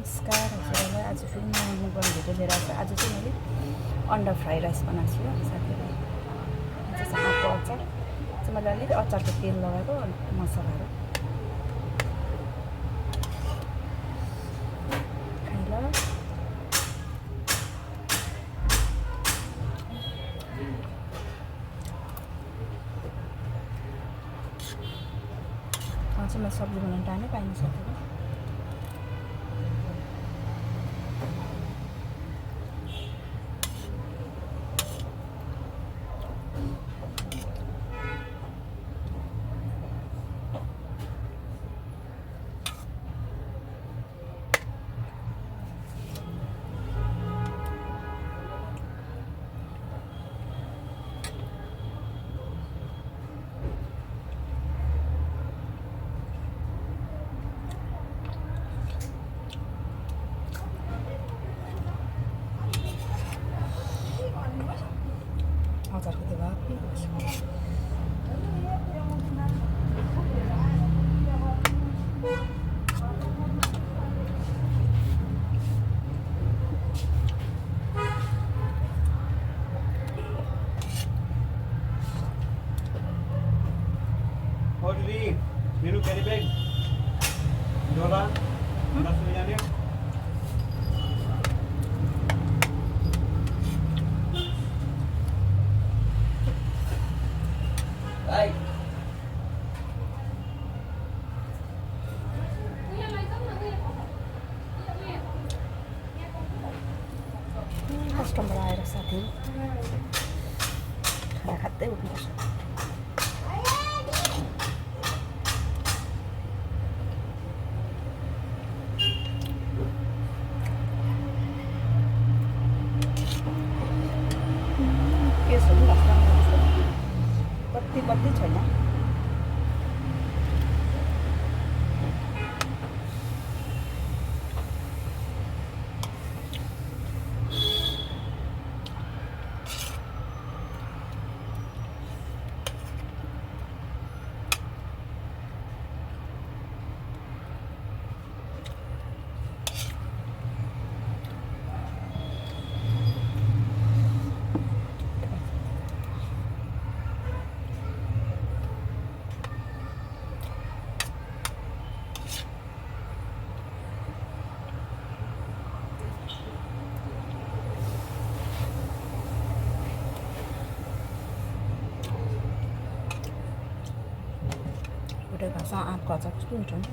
नमस्कार हजुरहरूलाई। आज फेरि नयाँ मुखबाट भिडियो लिएर आएको। आज चाहिँ मैले अन्डा फ्राई राइस बनाएको छु साथीहरू। आज चाहिँ आँपको अचार चाहिँ मैले अलिक अचारको तेल लगाएको मसलाहरू खाइला। चाहिँ मैले सब्जी बनाउनु टाइमै पाइने साथीहरू। अचारको त्यो भात मेरो क्यारी ब्याग डोला 10 जाने कस्टमर आएर साथीहरू खाना खाँदै उठ्नुपर्छ। केसहरू पनि कति कति छैन। घाँस आँपको अचार कस्तो मिठो नि।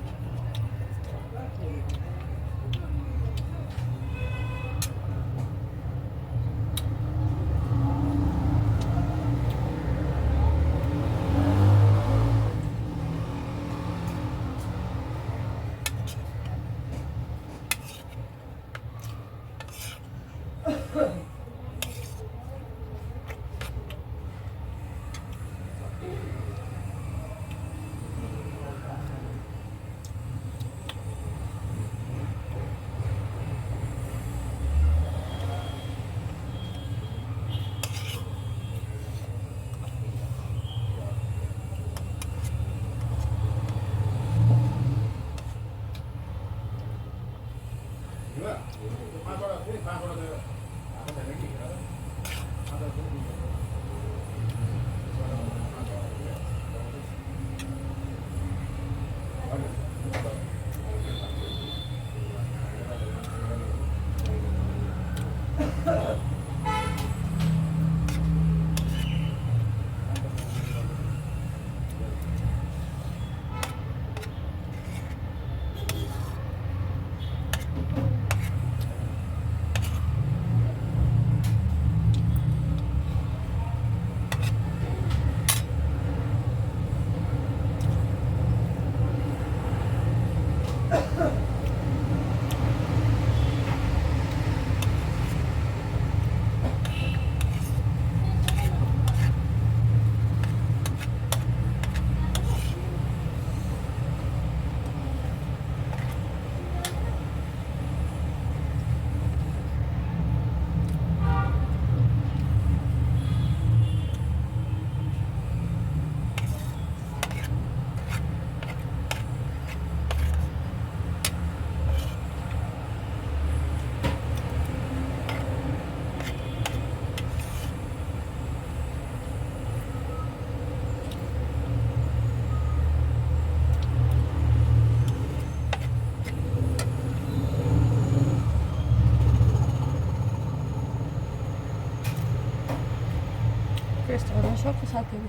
सबको साथीहरू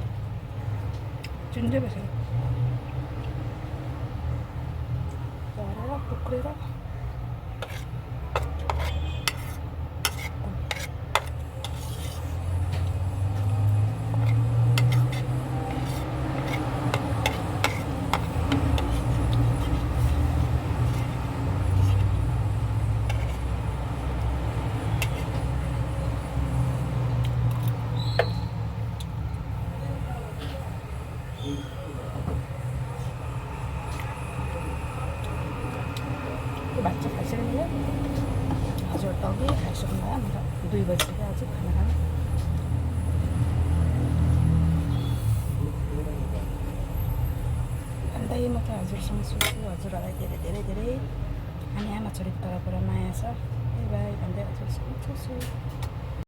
चिन्दै बसेर झरेर टुक्रेर भात चाहिँ खाइसक्नुभयो हजुर त अघि खाइसक्नुभयो अन्त 2 बजीसक्यो अझै खाना खानु अन्त यो म त हजुरसँग सोच्छु हजुरहरूलाई धेरै धेरै धेरै अनि आमा छोरीको तर्फबाट माया छ बाई बाई भन्दै हजुरसँग सोच्छु